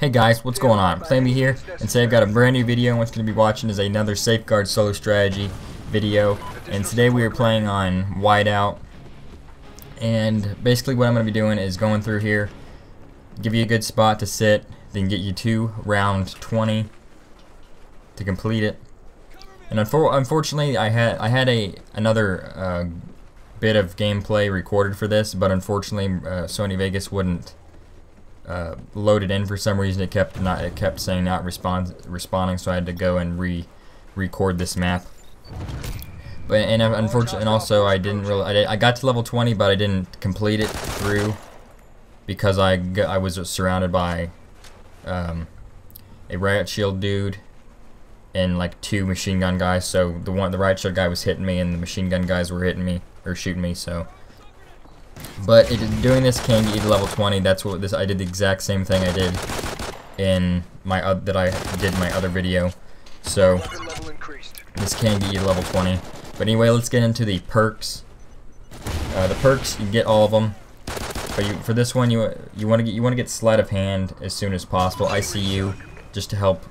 Hey guys, what's going on? PlayMe here, and today I've got a brand new video, and what's going to be watching is another Safeguard solo strategy video, and today we are playing on Whiteout, and basically what I'm going to be doing is going through here, give you a good spot to sit, then get you to round 20 to complete it. And unfortunately I had another bit of gameplay recorded for this, but unfortunately Sony Vegas wouldn't load it in for some reason. It kept saying not responding, so I had to go and record this map. But unfortunately, and also I got to level 20, but I didn't complete it through because I was surrounded by a riot shield dude and like 2 machine gun guys. So the riot shield guy was hitting me, and the machine gun guys were hitting me or shooting me. So. But doing this can get you to level 20. That's what I did the exact same thing I did in my other video. So this can get you to level 20. But anyway, let's get into the perks. The perks, you get all of them. But for this one, you want to get sleight of hand as soon as possible. ICU, just to help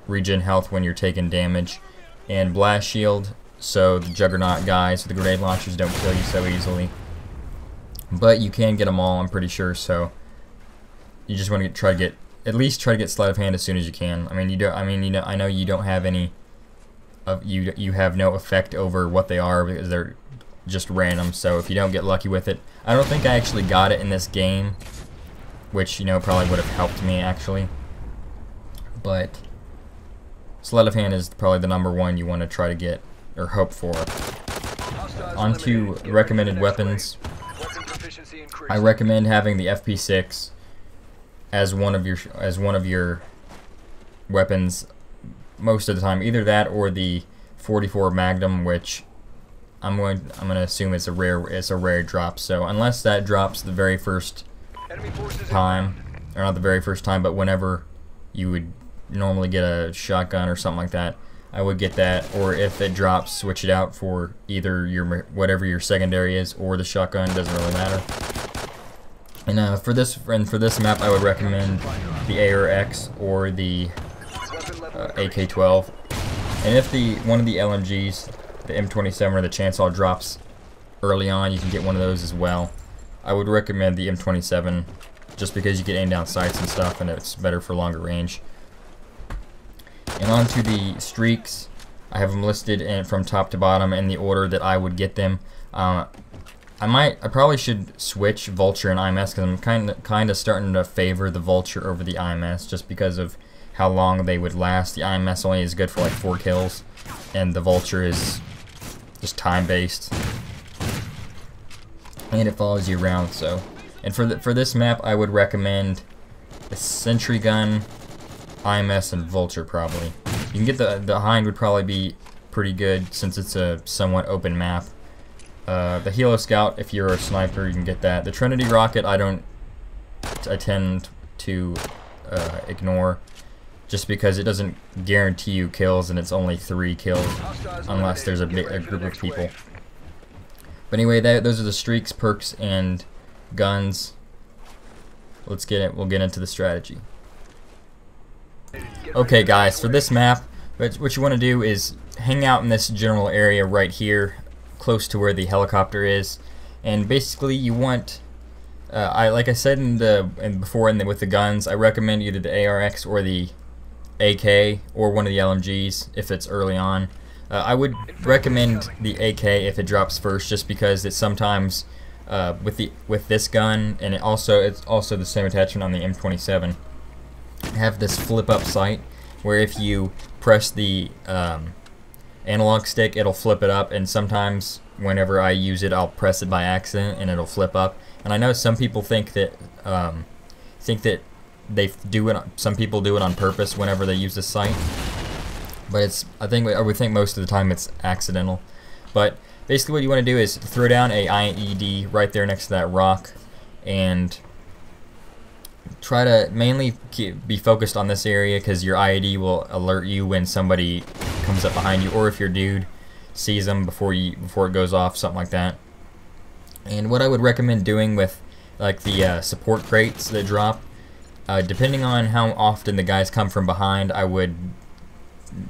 regen health when you're taking damage, and blast shield, so the juggernaut guys with the grenade launchers don't kill you so easily. But you can get them all, I'm pretty sure. So you just want to at least try to get sleight of hand as soon as you can. I mean, I know you don't have any of you have no effect over what they are because they're just random. So if you don't get lucky with it, I don't think I actually got it in this game, which probably would have helped me actually. But sleight of hand is probably the #1 you want to try to get or hope for. Onto recommended weapons. I recommend having the FP6 as one of your weapons most of the time. Either that or the 44 Magnum, which I'm going to assume it's a rare drop. So unless that drops the very first time, or not the very first time, but whenever you would normally get a shotgun or something like that, I would get that. Or if it drops, switch it out for either whatever your secondary is or the shotgun. Doesn't really matter. And for this map, I would recommend the ARX or the AK-12. And if one of the LMGs, the M27 or the Chainsaw drops early on, you can get one of those as well. I would recommend the M27 just because you can aim down sights and stuff, and it's better for longer range. And on to the streaks, I have them listed from top to bottom in the order that I would get them. I probably should switch Vulture and IMS because I'm kind of starting to favor the Vulture over the IMS just because of how long they would last. The IMS only is good for like 4 kills, and the Vulture is just time based, and it follows you around. So, and for this map, I would recommend the Sentry Gun, IMS, and Vulture probably. You can get the Hind would probably be pretty good since it's a somewhat open map. The Helo Scout, if you're a sniper, you can get that. The Trinity Rocket, I tend to ignore just because it doesn't guarantee you kills, and it's only 3 kills unless there's a group of people. But anyway, those are the streaks, perks, and guns. We'll get into the strategy. Okay guys, for this map, what you want to do is hang out in this general area right here, close to where the helicopter is, and basically you want, like I said before with the guns, I recommend either the ARX or the AK or one of the LMGs if it's early on. I would recommend the AK if it drops first, just because it's sometimes with this gun, and it's also the same attachment on the M27. Have this flip up sight where if you press the analog stick, it'll flip it up, and sometimes whenever I use it, I'll press it by accident and it'll flip up. And I know some people think that some people do it on purpose whenever they use this sight, but I would think most of the time it's accidental. But basically what you want to do is throw down a IED right there next to that rock, and try to mainly be focused on this area because your IED will alert you when somebody comes up behind you, or if your dude sees them before it goes off, something like that. And what I would recommend doing with like the support crates that drop Depending on how often the guys come from behind, I would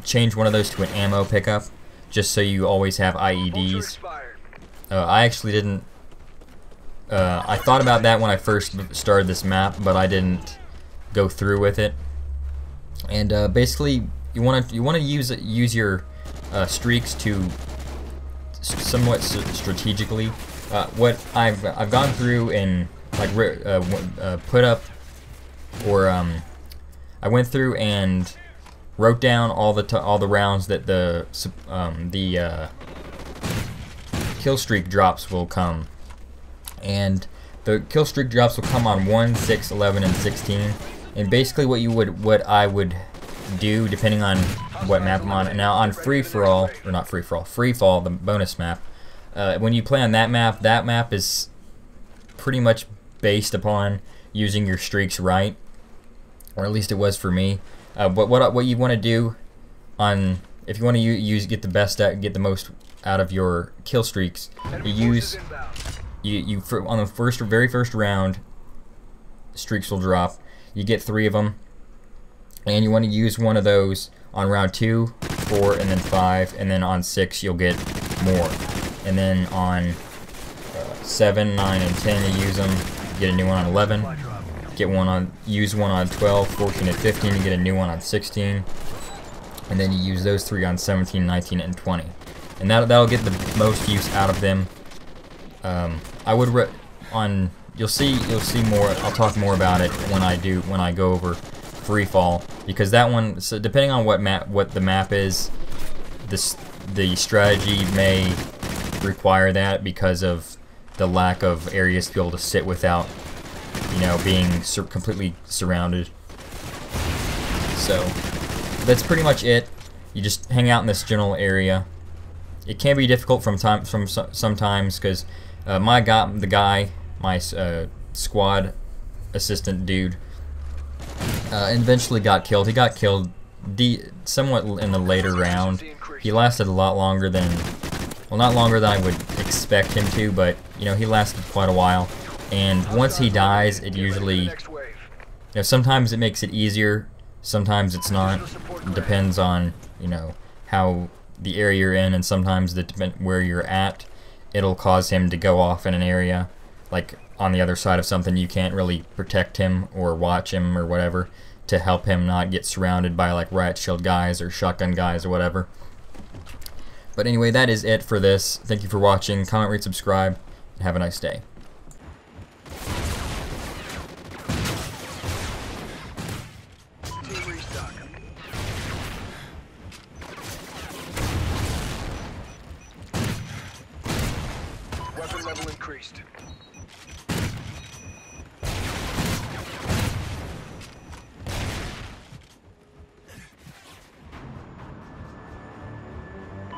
change one of those to an ammo pickup, just so you always have IEDs. I actually didn't. I thought about that when I first started this map, but I didn't go through with it. And basically, you want to use your streaks to somewhat strategically. What I've gone through and like put up, or I went through and wrote down all the rounds that the kill streak drops will come, and the kill streak drops will come on 1, 6, 11, and 16. And basically, what I would do, depending on what map I'm on. Now on free fall, the bonus map. When you play on that map is pretty much based upon using your streaks right, or at least it was for me. But what you want to do on, if you want to get the most out of your kill streaks, on the very first round, streaks will drop. You get 3 of them, and you want to use one of those on round 2, 4, and then 5, and then on 6 you'll get more. And then on 7, 9, and 10 you use them, get a new one on 11. Use one on 12, 14, and 15 to get a new one on 16, and then you use those 3 on 17, 19, and 20, and that'll get the most use out of them. You'll see more. I'll talk more about it when I go over free fall, because that one, so depending on what the map is, the strategy may require that because of the lack of areas to be able to sit without, being completely surrounded. So that's pretty much it. You just hang out in this general area. It can be difficult sometimes because my squad assistant dude eventually got killed. He got killed somewhat in the later round. He lasted a lot longer than, well, not longer than I would expect him to, but he lasted quite a while. And once he dies, it usually, sometimes it makes it easier, sometimes it's not. It depends on, how the area you're in, and sometimes where you're at, it'll cause him to go off in an area, like on the other side of something. You can't really protect him or watch him or whatever to help him not get surrounded by like riot shield guys or shotgun guys or whatever. But anyway, that is it for this. Thank you for watching. Comment, rate, subscribe, and have a nice day. Weapon level increased.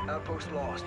Outpost lost.